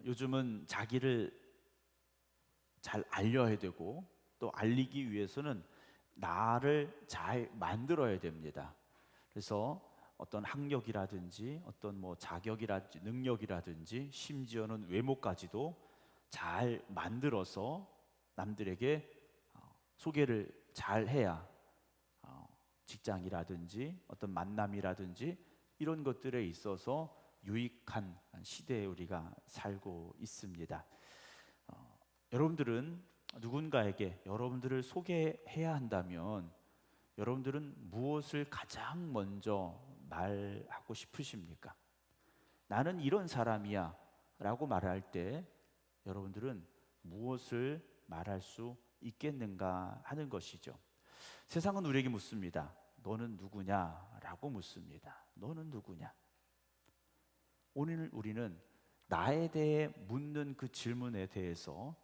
요즘은 자기를 잘 알려야 되고 또 알리기 위해서는 나를 잘 만들어야 됩니다. 그래서 어떤 학력이라든지 어떤 뭐 자격이라든지 능력이라든지 심지어는 외모까지도 잘 만들어서 남들에게 소개를 잘 해야 직장이라든지 어떤 만남이라든지 이런 것들에 있어서 유익한 시대에 우리가 살고 있습니다. 여러분들은 누군가에게 여러분들을 소개해야 한다면 여러분들은 무엇을 가장 먼저 말하고 싶으십니까? 나는 이런 사람이야 라고 말할 때 여러분들은 무엇을 말할 수 있겠는가 하는 것이죠. 세상은 우리에게 묻습니다. 너는 누구냐? 라고 묻습니다. 너는 누구냐? 오늘 우리는 나에 대해 묻는 그 질문에 대해서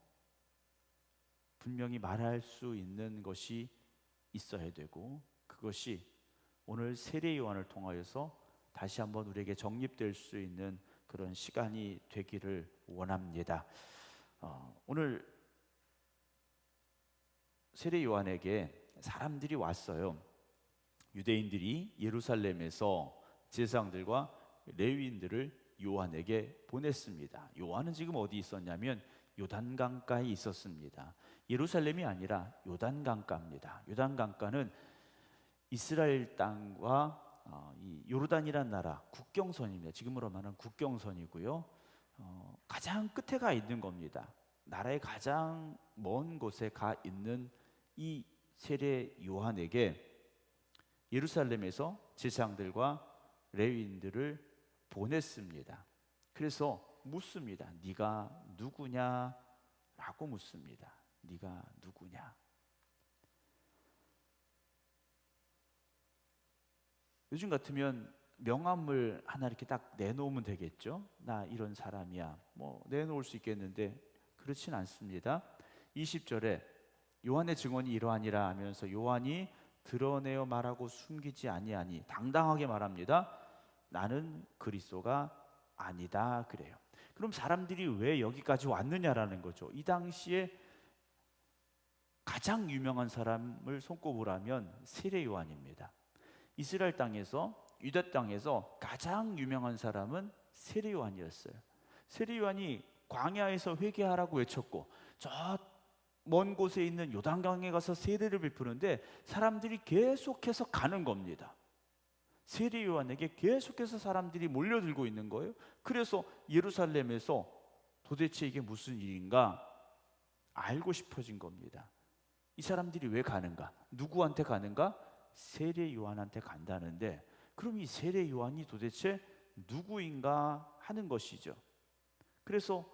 분명히 말할 수 있는 것이 있어야 되고, 그것이 오늘 세례 요한을 통하여서 다시 한번 우리에게 정립될 수 있는 그런 시간이 되기를 원합니다. 오늘 세례 요한에게 사람들이 왔어요. 유대인들이 예루살렘에서 제사장들과 레위인들을 요한에게 보냈습니다. 요한은 지금 어디 있었냐면 요단강가에 있었습니다. 예루살렘이 아니라 요단강가입니다. 요단강가는 이스라엘 땅과 이 요르단이라는 나라 국경선입니다. 지금으로 말하면 국경선이고요. 가장 끝에 가 있는 겁니다. 나라의 가장 먼 곳에 가 있는 이 세례 요한에게 예루살렘에서 제사장들과 레위인들을 보냈습니다. 그래서 묻습니다. 네가 누구냐? 라고 묻습니다. 네가 누구냐? 요즘 같으면 명함을 하나 이렇게 딱 내놓으면 되겠죠? 나 이런 사람이야. 뭐 내놓을 수 있겠는데 그렇진 않습니다. 20절에 요한의 증언이 이러하니라 하면서 요한이 드러내어 말하고 숨기지 아니하니 당당하게 말합니다. 나는 그리스도가 아니다 그래요. 그럼 사람들이 왜 여기까지 왔느냐라는 거죠. 이 당시에 가장 유명한 사람을 손꼽으라면 세례 요한입니다. 이스라엘 땅에서 유다 땅에서 가장 유명한 사람은 세례 요한이었어요. 세례 요한이 광야에서 회개하라고 외쳤고 저 먼 곳에 있는 요단강에 가서 세례를 베푸는데 사람들이 계속해서 가는 겁니다. 세례 요한에게 계속해서 사람들이 몰려들고 있는 거예요. 그래서 예루살렘에서 도대체 이게 무슨 일인가 알고 싶어진 겁니다. 이 사람들이 왜 가는가? 누구한테 가는가? 세례 요한한테 간다는데 그럼 이 세례 요한이 도대체 누구인가 하는 것이죠. 그래서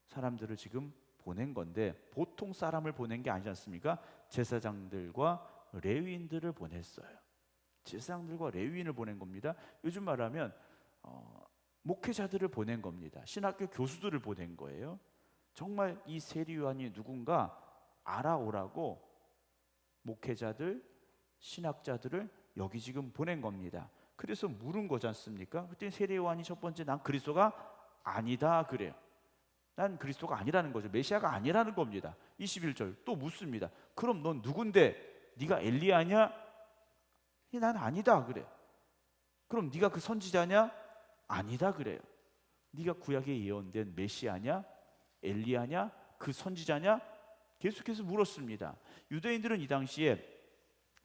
사람들을 지금 보낸 건데 보통 사람을 보낸 게 아니지 않습니까? 제사장들과 레위인들을 보냈어요. 제사장들과 레위인을 보낸 겁니다. 요즘 말하면 목회자들을 보낸 겁니다. 신학교 교수들을 보낸 거예요. 정말 이 세례 요한이 누군가 알아오라고 목회자들, 신학자들을 여기 지금 보낸 겁니다. 그래서 물은 거지 않습니까? 그때 세례 요한이 첫 번째 난 그리스도가 아니다 그래요. 난 그리스도가 아니라는 거죠. 메시아가 아니라는 겁니다. 21절 또 묻습니다. 그럼 넌 누군데? 네가 엘리야냐? 난 아니다 그래. 그럼 네가 그 선지자냐? 아니다 그래요. 네가 구약에 예언된 메시아냐? 엘리야냐? 그 선지자냐? 계속해서 물었습니다. 유대인들은 이 당시에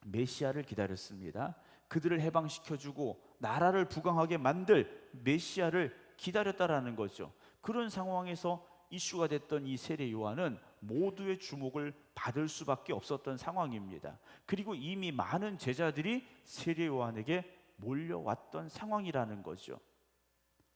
메시아를 기다렸습니다. 그들을 해방시켜주고 나라를 부강하게 만들 메시아를 기다렸다라는 거죠. 그런 상황에서 이슈가 됐던 이 세례 요한은 모두의 주목을 받을 수밖에 없었던 상황입니다. 그리고 이미 많은 제자들이 세례 요한에게 몰려왔던 상황이라는 거죠.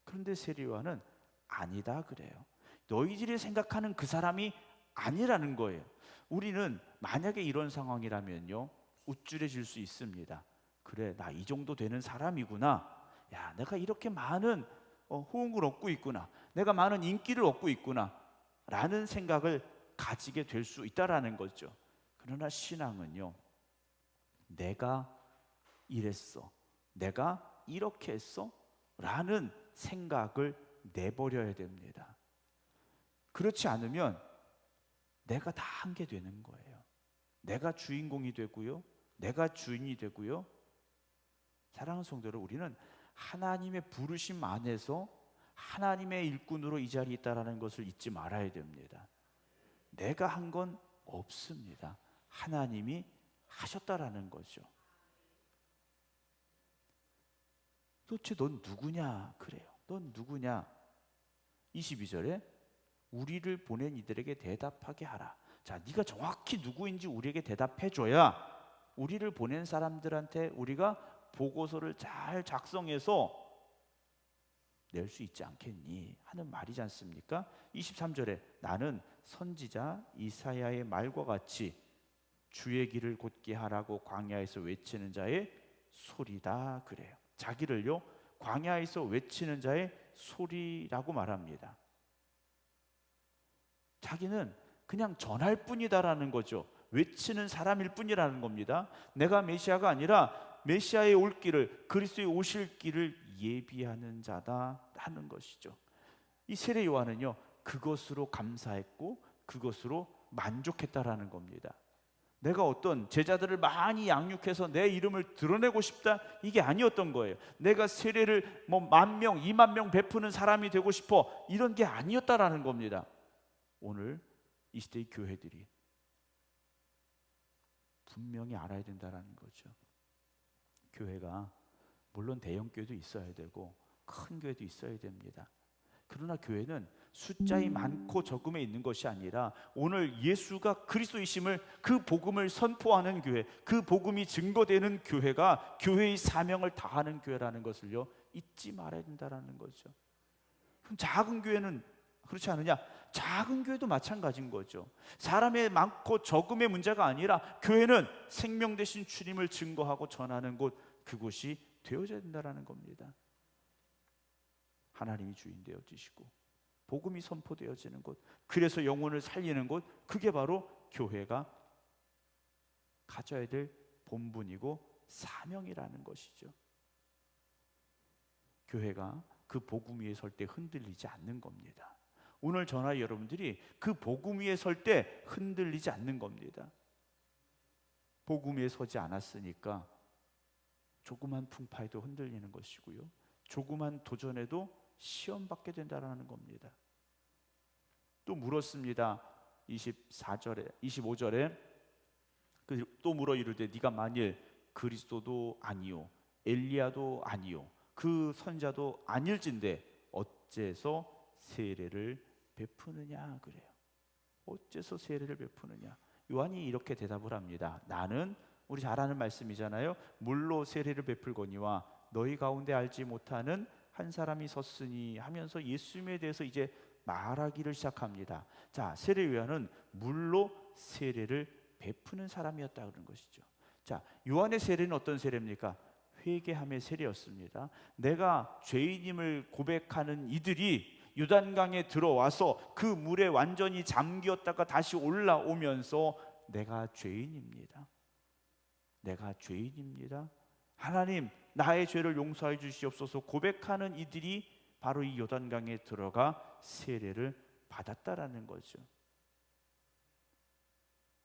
그런데 세례 요한은 아니다 그래요. 너희들이 생각하는 그 사람이 아니라는 거예요. 우리는 만약에 이런 상황이라면요 우쭐해질 수 있습니다. 그래 나 이 정도 되는 사람이구나. 야 내가 이렇게 많은 호응을 얻고 있구나. 내가 많은 인기를 얻고 있구나 라는 생각을 가지게 될 수 있다라는 거죠. 그러나 신앙은요 내가 이랬어, 내가 이렇게 했어 라는 생각을 내버려야 됩니다. 그렇지 않으면 내가 다 한 게 되는 거예요. 내가 주인공이 되고요, 내가 주인이 되고요. 사랑하는 성도들, 우리는 하나님의 부르심 안에서 하나님의 일꾼으로 이 자리에 있다는 것을 잊지 말아야 됩니다. 내가 한 건 없습니다. 하나님이 하셨다라는 거죠. 도대체 넌 누구냐? 그래요. 넌 누구냐? 22절에 우리를 보낸 이들에게 대답하게 하라. 자, 네가 정확히 누구인지 우리에게 대답해줘야 우리를 보낸 사람들한테 우리가 보고서를 잘 작성해서 낼 수 있지 않겠니? 하는 말이지 않습니까? 23절에 나는 선지자 이사야의 말과 같이 주의 길을 곧게 하라고 광야에서 외치는 자의 소리다. 그래요. 자기를요, 광야에서 외치는 자의 소리라고 말합니다. 자기는 그냥 전할 뿐이다라는 거죠. 외치는 사람일 뿐이라는 겁니다. 내가 메시아가 아니라 메시아의 올 길을, 그리스도의 오실 길을 예비하는 자다라는 것이죠. 이 세례 요한은요, 그것으로 감사했고 그것으로 만족했다라는 겁니다. 내가 어떤 제자들을 많이 양육해서 내 이름을 드러내고 싶다, 이게 아니었던 거예요. 내가 세례를 뭐 10,000명, 20,000명 베푸는 사람이 되고 싶어, 이런 게 아니었다라는 겁니다. 오늘 이 시대의 교회들이 분명히 알아야 된다라는 거죠. 교회가 물론 대형 교회도 있어야 되고 큰 교회도 있어야 됩니다. 그러나 교회는 숫자이 많고 적음에 있는 것이 아니라 오늘 예수가 그리스도이심을, 그 복음을 선포하는 교회, 그 복음이 증거되는 교회가 교회의 사명을 다하는 교회라는 것을요, 잊지 말아야 된다라는 거죠. 그럼 작은 교회는 그렇지 않느냐? 작은 교회도 마찬가지인 거죠. 사람의 많고 적음의 문제가 아니라 교회는 생명 되신 주님을 증거하고 전하는 곳, 그곳이 되어져야 된다는 겁니다. 하나님이 주인 되어지시고 복음이 선포되어지는 곳, 그래서 영혼을 살리는 곳, 그게 바로 교회가 가져야 될 본분이고 사명이라는 것이죠. 교회가 그 복음 위에 설 때 흔들리지 않는 겁니다. 오늘 저나 여러분들이 그 복음 위에 설 때 흔들리지 않는 겁니다. 복음 위에 서지 않았으니까 조그만 풍파에도 흔들리는 것이고요, 조그만 도전에도 시험받게 된다는 겁니다. 또 물었습니다. 24절에 25절에 또 물어 이르되 네가 만일 그리스도도 아니요 엘리야도 아니요 그 선자도 아닐진데 어째서 세례를 베푸느냐. 그래요. 어째서 세례를 베푸느냐. 요한이 이렇게 대답을 합니다. 나는, 우리 잘 아는 말씀이잖아요. 물로 세례를 베풀거니와 너희 가운데 알지 못하는 한 사람이 섰으니 하면서 예수님에 대해서 이제 말하기를 시작합니다. 자, 세례 요한은 물로 세례를 베푸는 사람이었다 그런 것이죠. 자, 요한의 세례는 어떤 세례입니까? 회개함의 세례였습니다. 내가 죄인임을 고백하는 이들이 요단강에 들어와서 그 물에 완전히 잠겼다가 다시 올라오면서 내가 죄인입니다. 내가 죄인입니다. 하나님, 나의 죄를 용서해 주시옵소서 고백하는 이들이 바로 이 요단강에 들어가 세례를 받았다라는 거죠.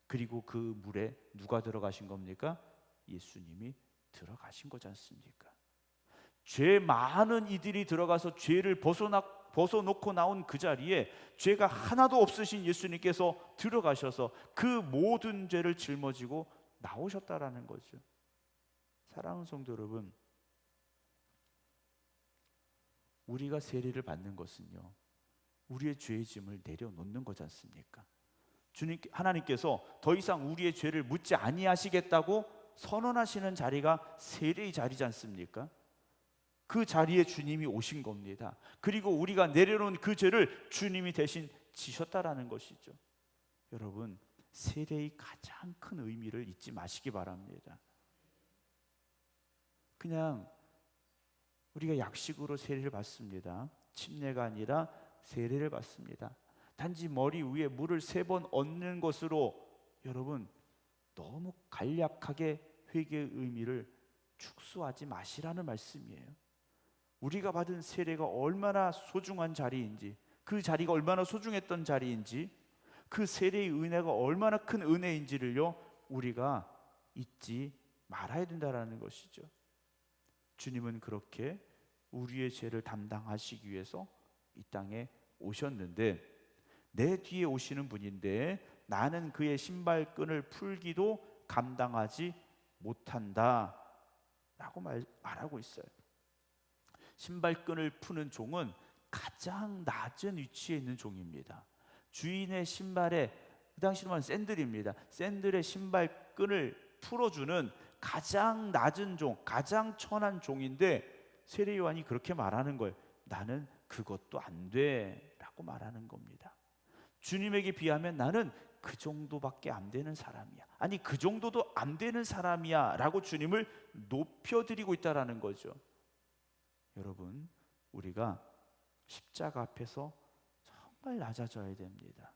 그리고 그 물에 누가 들어가신 겁니까? 예수님이 들어가신 거지 않습니까? 죄 많은 이들이 들어가서 죄를 벗어놓고 나온 그 자리에 죄가 하나도 없으신 예수님께서 들어가셔서 그 모든 죄를 짊어지고 나오셨다라는 거죠. 사랑하는 성도 여러분, 우리가 세례를 받는 것은요, 우리의 죄의 짐을 내려놓는 거지 않습니까? 하나님께서 더 이상 우리의 죄를 묻지 아니하시겠다고 선언하시는 자리가 세례의 자리지 않습니까? 그 자리에 주님이 오신 겁니다. 그리고 우리가 내려놓은 그 죄를 주님이 대신 지셨다라는 것이죠. 여러분, 세례의 가장 큰 의미를 잊지 마시기 바랍니다. 그냥 우리가 약식으로 세례를 받습니다. 침례가 아니라 세례를 받습니다. 단지 머리 위에 물을 3번 얹는 것으로 여러분 너무 간략하게 회개의 의미를 축소하지 마시라는 말씀이에요. 우리가 받은 세례가 얼마나 소중한 자리인지, 그 자리가 얼마나 소중했던 자리인지, 그 세례의 은혜가 얼마나 큰 은혜인지를요 우리가 잊지 말아야 된다라는 것이죠. 주님은 그렇게 우리의 죄를 담당하시기 위해서 이 땅에 오셨는데, 내 뒤에 오시는 분인데 나는 그의 신발끈을 풀기도 감당하지 못한다 라고 말하고 있어요. 신발끈을 푸는 종은 가장 낮은 위치에 있는 종입니다. 주인의 신발에, 그 당시로만 샌들입니다. 샌들의 신발끈을 풀어주는 가장 낮은 종, 가장 천한 종인데 세례 요한이 그렇게 말하는 거예요. 나는 그것도 안 돼 라고 말하는 겁니다. 주님에게 비하면 나는 그 정도밖에 안 되는 사람이야, 아니 그 정도도 안 되는 사람이야 라고 주님을 높여드리고 있다라는 거죠. 여러분, 우리가 십자가 앞에서 정말 낮아져야 됩니다.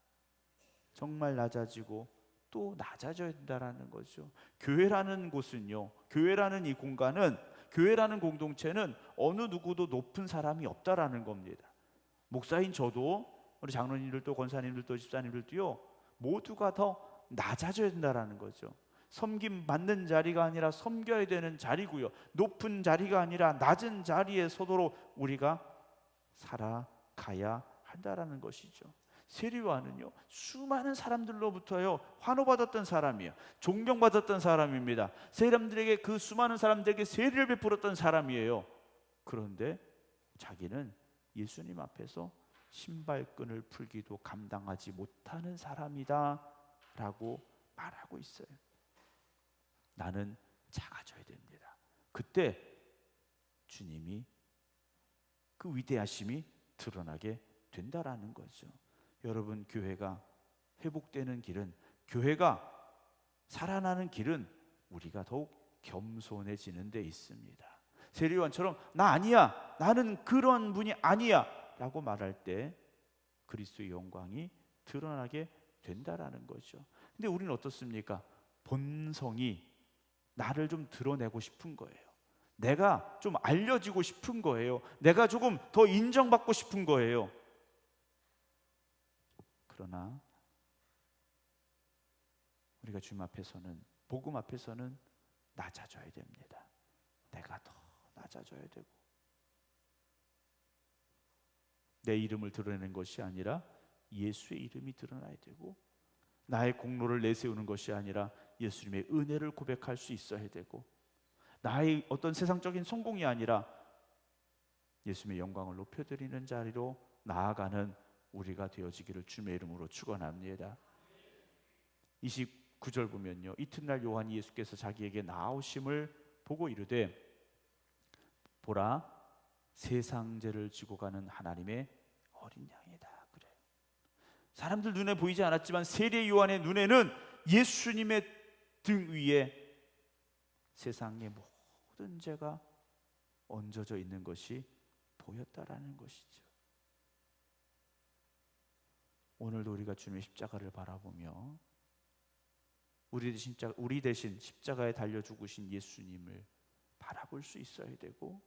정말 낮아지고 또 낮아져야 된다라는 거죠. 교회라는 곳은요, 교회라는 이 공간은, 교회라는 공동체는 어느 누구도 높은 사람이 없다라는 겁니다. 목사인 저도, 우리 장로님들도, 권사님들도, 집사님들도요 모두가 더 낮아져야 된다라는 거죠. 섬김 받는 자리가 아니라 섬겨야 되는 자리고요, 높은 자리가 아니라 낮은 자리에 서도록 우리가 살아가야 한다라는 것이죠. 세례 요한은요 수많은 사람들로부터요 환호받았던 사람이에요. 존경받았던 사람입니다. 사람들에게, 그 수많은 사람들에게 세례를 베풀었던 사람이에요. 그런데 자기는 예수님 앞에서 신발끈을 풀기도 감당하지 못하는 사람이다 라고 말하고 있어요. 나는 작아져야 됩니다. 그때 주님이, 그 위대하심이 드러나게 된다라는 거죠. 여러분, 교회가 회복되는 길은, 교회가 살아나는 길은 우리가 더욱 겸손해지는 데 있습니다. 세례 요한처럼 나 아니야, 나는 그런 분이 아니야 라고 말할 때 그리스도의 영광이 드러나게 된다라는 거죠. 근데 우리는 어떻습니까? 본성이 나를 좀 드러내고 싶은 거예요. 내가 좀 알려지고 싶은 거예요. 내가 조금 더 인정받고 싶은 거예요. 그러나 우리가 주님 앞에서는, 복음 앞에서는 낮아져야 됩니다. 내가 더 낮아져야 되고, 내 이름을 드러내는 것이 아니라 예수의 이름이 드러나야 되고, 나의 공로를 내세우는 것이 아니라 예수님의 은혜를 고백할 수 있어야 되고, 나의 어떤 세상적인 성공이 아니라 예수님의 영광을 높여드리는 자리로 나아가는 우리가 되어지기를 주님의 이름으로 축원합니다. 29절 보면요, 이튿날 요한이 예수께서 자기에게 나오심을 보고 이르되 보라, 세상 죄를 지고 가는 하나님의 어린 양이다. 그래. 사람들 눈에 보이지 않았지만 세례 요한의 눈에는 예수님의 등 위에 세상의 모든 죄가 얹어져 있는 것이 보였다라는 것이죠. 오늘도 우리가 주님의 십자가를 바라보며 우리 대신 십자가에 달려 죽으신 예수님을 바라볼 수 있어야 되고,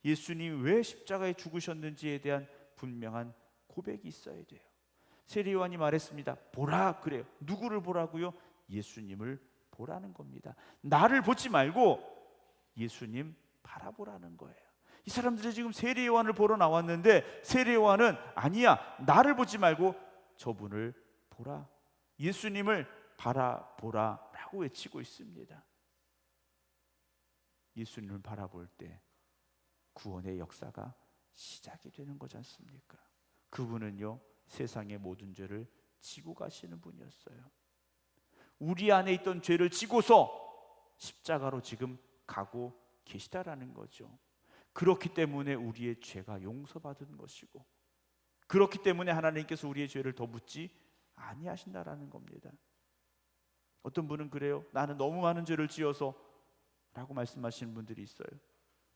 예수님이 왜 십자가에 죽으셨는지에 대한 분명한 고백이 있어야 돼요. 세례 요한이 말했습니다. 보라, 그래요. 누구를 보라고요? 예수님을 보라는 겁니다. 나를 보지 말고 예수님 바라보라는 거예요. 이 사람들이 지금 세례 요한을 보러 나왔는데 세례 요한은 아니야, 나를 보지 말고 저분을 보라, 예수님을 바라보라 라고 외치고 있습니다. 예수님을 바라볼 때 구원의 역사가 시작이 되는 거지 않습니까? 그분은요 세상의 모든 죄를 지고 가시는 분이었어요. 우리 안에 있던 죄를 지고서 십자가로 지금 가고 계시다라는 거죠. 그렇기 때문에 우리의 죄가 용서받은 것이고, 그렇기 때문에 하나님께서 우리의 죄를 더 묻지 아니하신다라는 겁니다. 어떤 분은 그래요. 나는 너무 많은 죄를 지어서 라고 말씀하시는 분들이 있어요.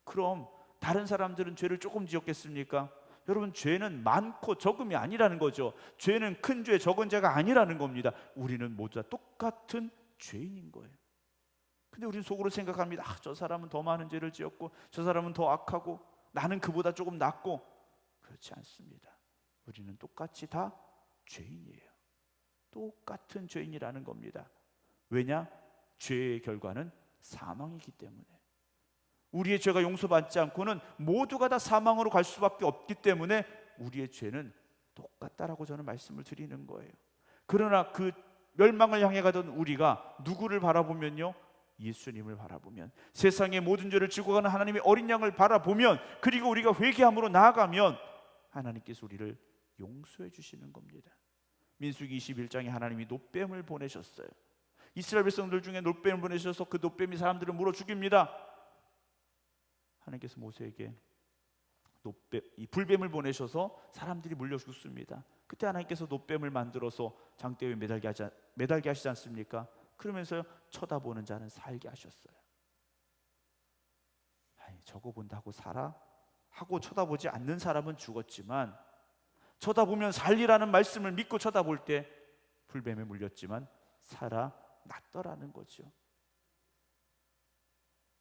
그럼 다른 사람들은 죄를 조금 지었겠습니까? 여러분, 죄는 많고 적음이 아니라는 거죠. 죄는 큰 죄, 적은 죄가 아니라는 겁니다. 우리는 모두 다 똑같은 죄인인 거예요. 근데 우리는 속으로 생각합니다. 저 사람은 더 많은 죄를 지었고, 저 사람은 더 악하고, 나는 그보다 조금 낫고. 그렇지 않습니다. 우리는 똑같이 다 죄인이에요. 똑같은 죄인이라는 겁니다. 왜냐? 죄의 결과는 사망이기 때문에. 우리의 죄가 용서받지 않고는 모두가 다 사망으로 갈 수밖에 없기 때문에 우리의 죄는 똑같다라고 저는 말씀을 드리는 거예요. 그러나 그 멸망을 향해 가던 우리가 누구를 바라보면요, 예수님을 바라보면, 세상의 모든 죄를 지고 가는 하나님의 어린 양을 바라보면, 그리고 우리가 회개함으로 나아가면 하나님께서 우리를 용서해 주시는 겁니다. 민수기 21장에 하나님이 노뱀을 보내셨어요. 이스라엘 백성들 중에 노뱀을 보내셔서 그 노뱀이 사람들을 물어 죽입니다. 하나님께서 모세에게 이 불뱀을 보내셔서 사람들이 물려 죽습니다. 그때 하나님께서 노뱀을 만들어서 장대에 매달게 하시지 않습니까? 그러면서 쳐다보는 자는 살게 하셨어요. 저거 본다고 살아? 하고 쳐다보지 않는 사람은 죽었지만, 쳐다보면 살리라는 말씀을 믿고 쳐다볼 때 불뱀에 물렸지만 살아났더라는 거죠.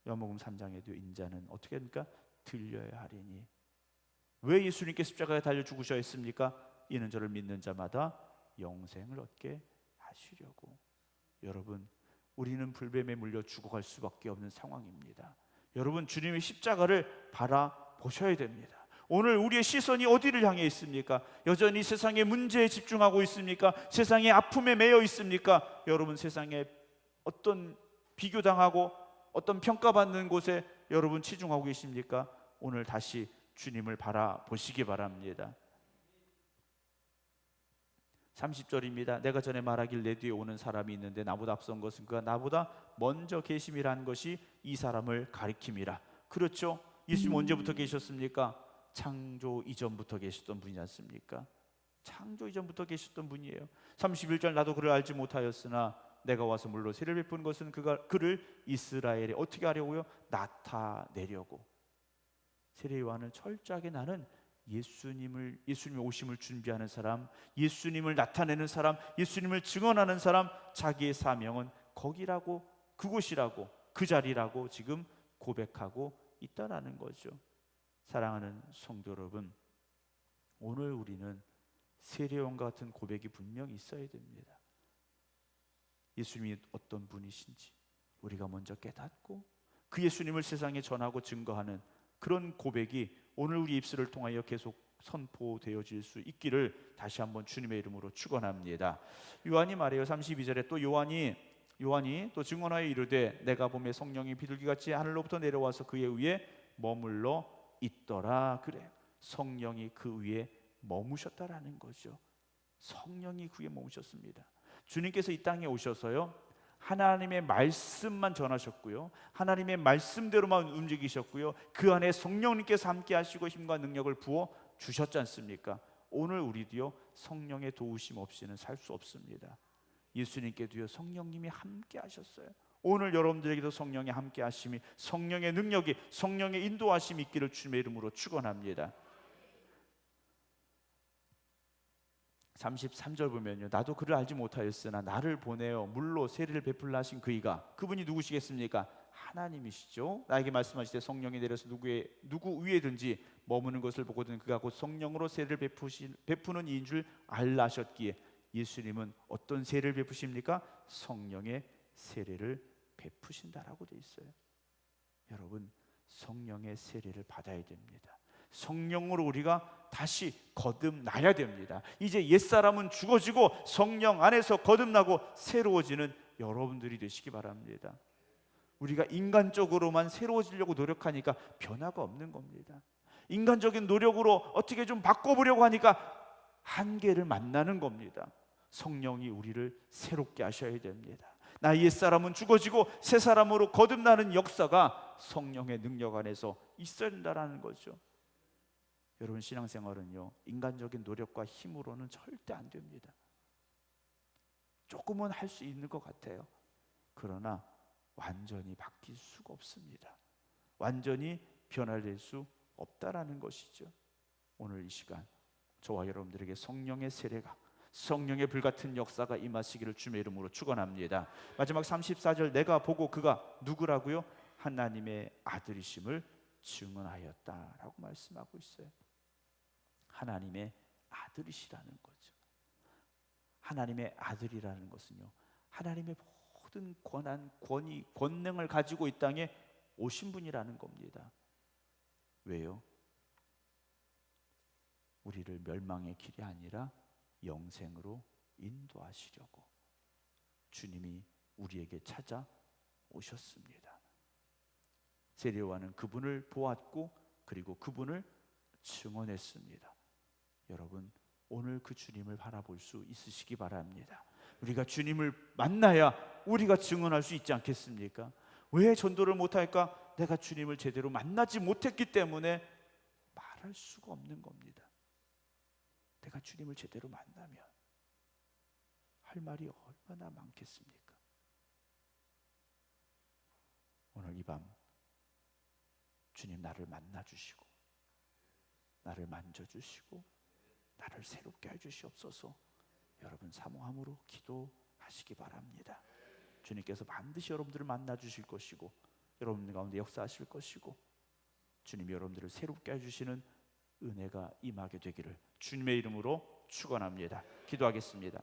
요한복음 3장에도 인자는 어떻게 합니까? 들려야 하리니. 왜 예수님께 십자가에 달려 죽으셔야 했습니까? 이는 저를 믿는 자마다 영생을 얻게 하시려고. 여러분, 우리는 불뱀에 물려 죽어갈 수밖에 없는 상황입니다. 여러분, 주님의 십자가를 바라보셔야 됩니다. 오늘 우리의 시선이 어디를 향해 있습니까? 여전히 세상의 문제에 집중하고 있습니까? 세상의 아픔에 매여 있습니까? 여러분, 세상에 어떤 비교당하고 어떤 평가받는 곳에 여러분 치중하고 계십니까? 오늘 다시 주님을 바라보시기 바랍니다. 30절입니다. 내가 전에 말하길 내 뒤에 오는 사람이 있는데 나보다 앞선 것은 그가 나보다 먼저 계심이라는 것이 이 사람을 가리킴이라. 그렇죠? 예수님 언제부터 계셨습니까? 창조 이전부터 계셨던 분이지 않습니까? 창조 이전부터 계셨던 분이에요. 31절 나도 그를 알지 못하였으나 내가 와서 물로 세를 베푼 것은 그를 이스라엘에 어떻게 하려고요? 나타내려고. 세례 요한은 철저하게 나는 예수님의 오심을 준비하는 사람, 예수님을 나타내는 사람, 예수님을 증언하는 사람, 자기의 사명은 거기라고, 그곳이라고, 그 자리라고 지금 고백하고 있다라는 거죠. 사랑하는 성도 여러분, 오늘 우리는 세례요한과 같은 고백이 분명히 있어야 됩니다. 예수님이 어떤 분이신지 우리가 먼저 깨닫고 그 예수님을 세상에 전하고 증거하는 그런 고백이 오늘 우리 입술을 통하여 계속 선포되어질 수 있기를 다시 한번 주님의 이름으로 축원합니다. 요한이 말해요. 32절에 또 요한이 또 증언하여 이르되 내가 보매 성령이 비둘기같이 하늘로부터 내려와서 그의 위에 머물러 있더라. 그래, 성령이 그 위에 머무셨다라는 거죠. 성령이 그 위에 머무셨습니다. 주님께서 이 땅에 오셔서요, 하나님의 말씀만 전하셨고요, 하나님의 말씀대로만 움직이셨고요, 그 안에 성령님께서 함께 하시고 힘과 능력을 부어 주셨지 않습니까? 오늘 우리도요, 성령의 도우심 없이는 살 수 없습니다. 예수님께도요, 성령님이 함께 하셨어요. 오늘 여러분들에게도 성령의 함께 하심이, 성령의 능력이, 성령의 인도하심이 있기를 주님의 이름으로 축원합니다. 33절 보면요, 나도 그를 알지 못하였으나 나를 보내어 물로 세례를 베풀라 하신 그분이 누구시겠습니까? 하나님이시죠. 나에게 말씀하시되 성령이 내려서 누구 위에든지 머무는 것을 보거든 그가 곧 성령으로 세례를 베푸는 이인 줄 알라 하셨기에, 예수님은 어떤 세례를 베푸십니까? 성령의 세례를 베푸신다라고 되어 있어요. 여러분, 성령의 세례를 받아야 됩니다. 성령으로 우리가 다시 거듭나야 됩니다. 이제 옛사람은 죽어지고 성령 안에서 거듭나고 새로워지는 여러분들이 되시기 바랍니다. 우리가 인간적으로만 새로워지려고 노력하니까 변화가 없는 겁니다. 인간적인 노력으로 어떻게 좀 바꿔보려고 하니까 한계를 만나는 겁니다. 성령이 우리를 새롭게 하셔야 됩니다. 나 옛사람은 죽어지고 새 사람으로 거듭나는 역사가 성령의 능력 안에서 있어야 된다는 거죠. 여러분, 신앙생활은요, 인간적인 노력과 힘으로는 절대 안 됩니다. 조금은 할 수 있는 것 같아요. 그러나 완전히 바뀔 수가 없습니다. 완전히 변화될 수 없다라는 것이죠. 오늘 이 시간 저와 여러분들에게 성령의 세례가, 성령의 불같은 역사가 임하시기를 주님의 이름으로 축원합니다. 마지막 34절 내가 보고 그가 누구라고요? 하나님의 아들이심을 증언하였다라고 말씀하고 있어요. 하나님의 아들이시라는 거죠. 하나님의 아들이라는 것은요, 하나님의 모든 권한, 권위, 권능을 가지고 이 땅에 오신 분이라는 겁니다. 왜요? 우리를 멸망의 길이 아니라 영생으로 인도하시려고 주님이 우리에게 찾아오셨습니다. 세례요한은 그분을 보았고 그리고 그분을 증언했습니다. 여러분, 오늘 그 주님을 바라볼 수 있으시기 바랍니다. 우리가 주님을 만나야 우리가 증언할 수 있지 않겠습니까? 왜 전도를 못할까? 내가 주님을 제대로 만나지 못했기 때문에 말할 수가 없는 겁니다. 내가 주님을 제대로 만나면 할 말이 얼마나 많겠습니까? 오늘 이 밤 주님 나를 만나주시고 나를 만져주시고 나를 새롭게 해주시옵소서. 여러분 사모함으로 기도하시기 바랍니다. 주님께서 반드시 여러분들을 만나주실 것이고 여러분들 가운데 역사하실 것이고 주님이 여러분들을 새롭게 해주시는 은혜가 임하게 되기를 주님의 이름으로 축원합니다. 기도하겠습니다.